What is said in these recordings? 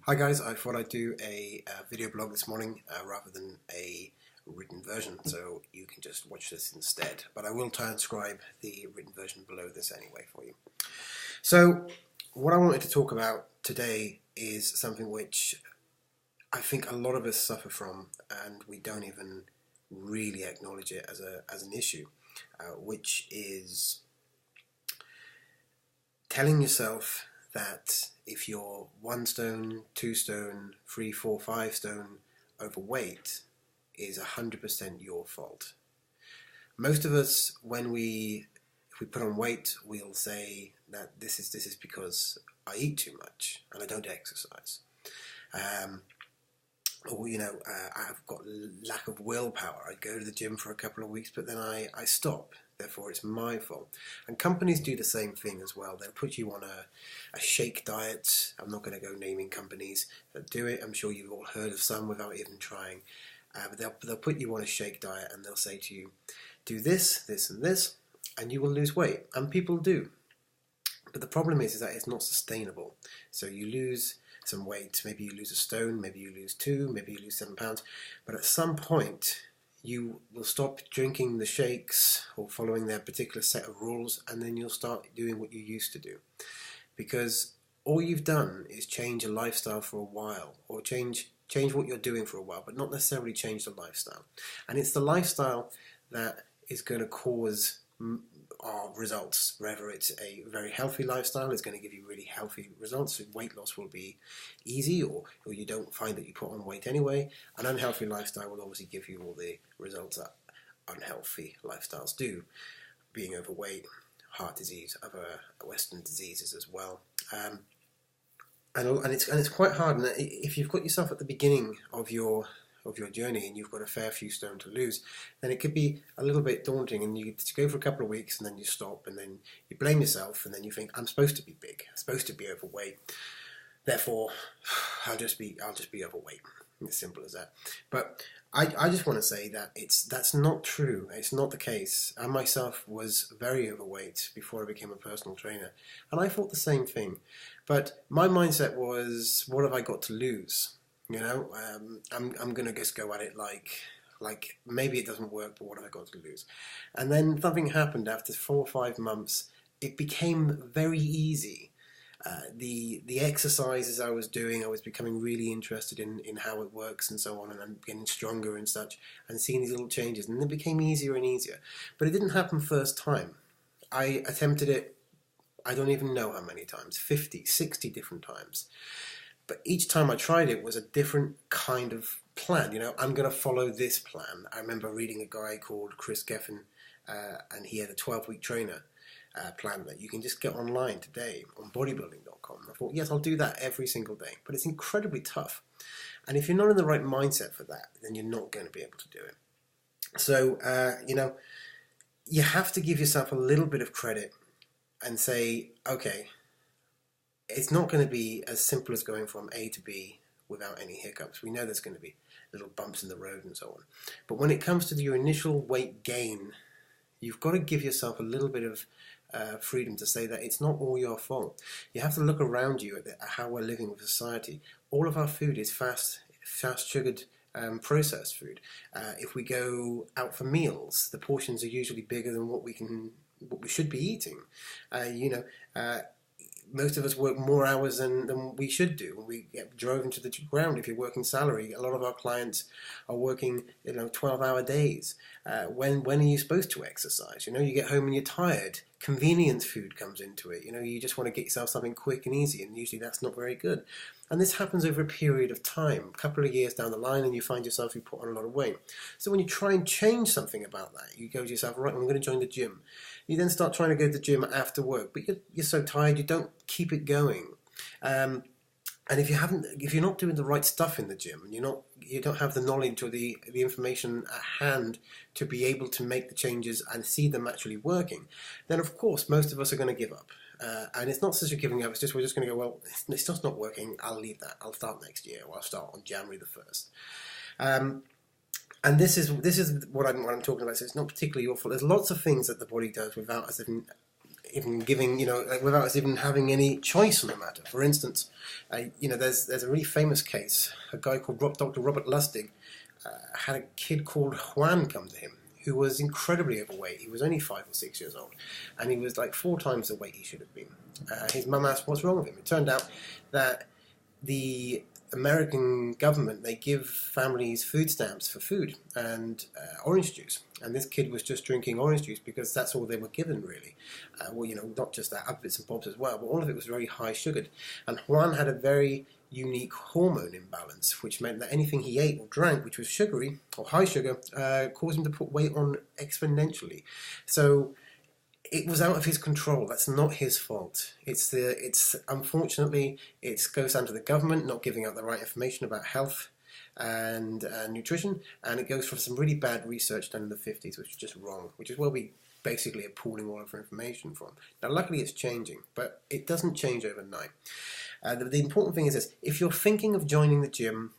Hi guys, I thought I'd do a video blog this morning rather than a written version, so you can just watch this instead. But I will transcribe the written version below this anyway for you. So what I wanted to talk about today is something which I think a lot of us suffer from, and we don't even really acknowledge it as an issue, which is telling yourself that if you're 1 stone, 2 stone, 3, 4, 5 stone overweight is 100% your fault. Most of us, if we put on weight, we'll say that this is because I eat too much and I don't exercise. I've got lack of willpower. I go to the gym for a couple of weeks, but then I stop. Therefore, it's my fault. And companies do the same thing as well. They'll put you on a shake diet. I'm not going to go naming companies that do it. I'm sure you've all heard of some without even trying. But they'll put you on a shake diet and they'll say to you, do this, this and this, and you will lose weight. And people do. But the problem is that it's not sustainable. So you lose some weight. Maybe you lose a stone, maybe you lose 2, maybe you lose 7 pounds. But at some point, you will stop drinking the shakes or following their particular set of rules, and then you'll start doing what you used to do. Because all you've done is change a lifestyle for a while, or change what you're doing for a while, but not necessarily change the lifestyle. And it's the lifestyle that is going to cause our results. Whether it's a very healthy lifestyle, it's going to give you really healthy results. Weight loss will be easy, or you don't find that you put on weight anyway. An unhealthy lifestyle will obviously give you all the results that unhealthy lifestyles do, being overweight, heart disease, other Western diseases as well. And it's quite hard. And if you've got yourself at the beginning of your journey and you've got a fair few stone to lose, then it could be a little bit daunting, and you go for a couple of weeks and then you stop, and then you blame yourself, and then you think, I'm supposed to be big, I'm supposed to be overweight, therefore I'll just be overweight. As simple as that. But I just want to say that that's not true. It's not the case. I myself was very overweight before I became a personal trainer, and I thought the same thing. But my mindset was, what have I got to lose? You know, I'm going to just go at it like maybe it doesn't work, but what have I got to lose? And then something happened after 4 or 5 months. It became very easy. The exercises I was doing, I was becoming really interested in how it works and so on, and I'm getting stronger and such, and seeing these little changes, and it became easier and easier. But it didn't happen first time. I attempted it, I don't even know how many times, 50, 60 different times. But each time I tried it was a different kind of plan. You know, I'm going to follow this plan. I remember reading a guy called Chris Geffen, and he had a 12-week trainer plan that you can just get online today on bodybuilding.com. I thought, yes, I'll do that every single day. But it's incredibly tough. And if you're not in the right mindset for that, then you're not going to be able to do it. So, you have to give yourself a little bit of credit and say, okay, it's not going to be as simple as going from A to B without any hiccups. We know there's going to be little bumps in the road and so on. But when it comes to your initial weight gain, you've got to give yourself a little bit of freedom to say that it's not all your fault. You have to look around you at how we're living with society. All of our food is fast sugared, processed food. If we go out for meals, the portions are usually bigger than what we should be eating. Most of us work more hours than we should do. We get drove into the ground. If you're working salary, a lot of our clients are working 12-hour days. When are you supposed to exercise? You get home and you're tired. Convenience food comes into it. You just want to get yourself something quick and easy, and usually that's not very good. And this happens over a period of time, a couple of years down the line, and you find yourself, you put on a lot of weight. So when you try and change something about that, you go to yourself, right, I'm going to join the gym. You then start trying to go to the gym after work, but you're so tired you don't keep it going. And if you're not doing the right stuff in the gym, and you don't have the knowledge or the information at hand to be able to make the changes and see them actually working, then of course most of us are going to give up. And it's not such a giving up, it's just we're just going to go, well, it's just not working, I'll leave that, I'll start next year, or I'll start on January the 1st. And this is what I'm talking about. So it's not particularly your fault. There's lots of things that the body does without us even giving, without us even having any choice on the matter. For instance, there's a really famous case. A guy called Dr. Robert Lustig had a kid called Juan come to him, who was incredibly overweight. He was only 5 or 6 years old, and he was like 4 times the weight he should have been. His mum asked what's wrong with him. It turned out that the American government, they give families food stamps for food and orange juice, and this kid was just drinking orange juice because that's all they were given, really. Not just that, other bits and bobs as well, but all of it was very high sugared. And Juan had a very unique hormone imbalance, which meant that anything he ate or drank which was sugary or high sugar caused him to put weight on exponentially. So it was out of his control. That's not his fault. Unfortunately, it goes down to the government not giving out the right information about health and nutrition, and it goes from some really bad research done in the 50s, which is just wrong, which is where we basically are pulling all of our information from. Now, luckily it's changing, but it doesn't change overnight. The important thing is this: if you're thinking of joining the gym,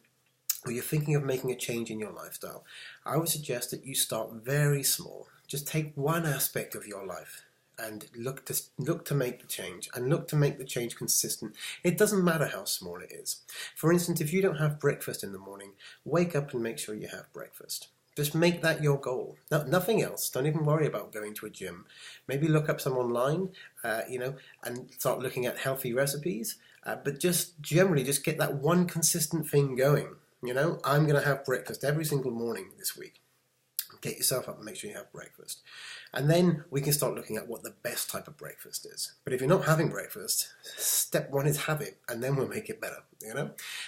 or you're thinking of making a change in your lifestyle, I would suggest that you start very small. Just take one aspect of your life and look to make the change, and look to make the change consistent. It doesn't matter how small it is. For instance, if you don't have breakfast in the morning, wake up and make sure you have breakfast. Just make that your goal. Nothing else. Don't even worry about going to a gym. Maybe look up some online, and start looking at healthy recipes. But just generally, just get that one consistent thing going. I'm going to have breakfast every single morning this week. Get yourself up and make sure you have breakfast. And then we can start looking at what the best type of breakfast is. But if you're not having breakfast, step 1 is have it, and then we'll make it better,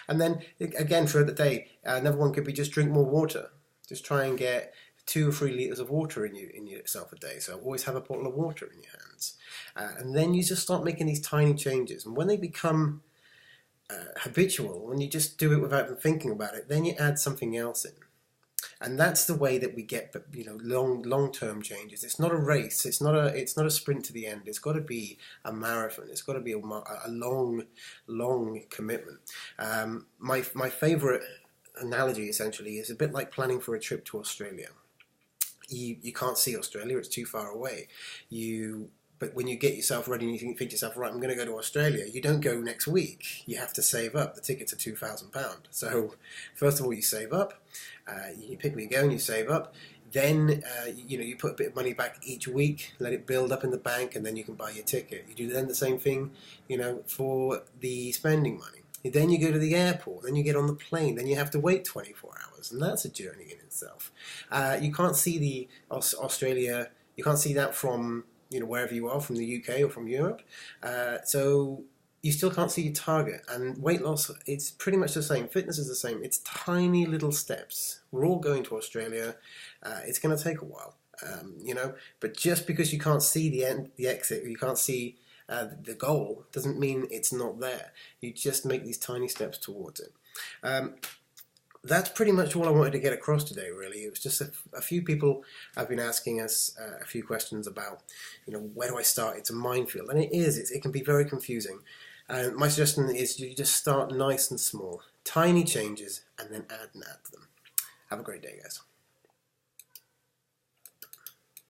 And then, again, throughout the day, another one could be just drink more water. Just try and get 2 or 3 litres of water in yourself a day. So always have a bottle of water in your hands. And then you just start making these tiny changes. And when they become habitual, when you just do it without even thinking about it, then you add something else in. And that's the way that we get, long-term changes. It's not a race. It's not a sprint to the end. It's got to be a marathon. It's got to be a long commitment. My favourite analogy essentially is a bit like planning for a trip to Australia. You can't see Australia; it's too far away. But when you get yourself ready and you think to yourself, right, I'm going to go to Australia, you don't go next week. You have to save up. The tickets are £2,000. So first of all, you save up. You pick where you go and you save up. Then, you put a bit of money back each week, let it build up in the bank, and then you can buy your ticket. You do then the same thing, for the spending money. Then you go to the airport, then you get on the plane, then you have to wait 24 hours, and that's a journey in itself. You can't see the Australia, you can't see that from wherever you are, from the UK or from Europe. So you still can't see your target. And weight loss, it's pretty much the same. Fitness is the same. It's tiny little steps. We're all going to Australia. It's going to take a while, But just because you can't see the exit, or you can't see the goal, doesn't mean it's not there. You just make these tiny steps towards it. That's pretty much all I wanted to get across today, really. It was just a few people have been asking us a few questions about, where do I start? It's a minefield, and it is. It can be very confusing. My suggestion is you just start nice and small, tiny changes, and then add to them. Have a great day, guys.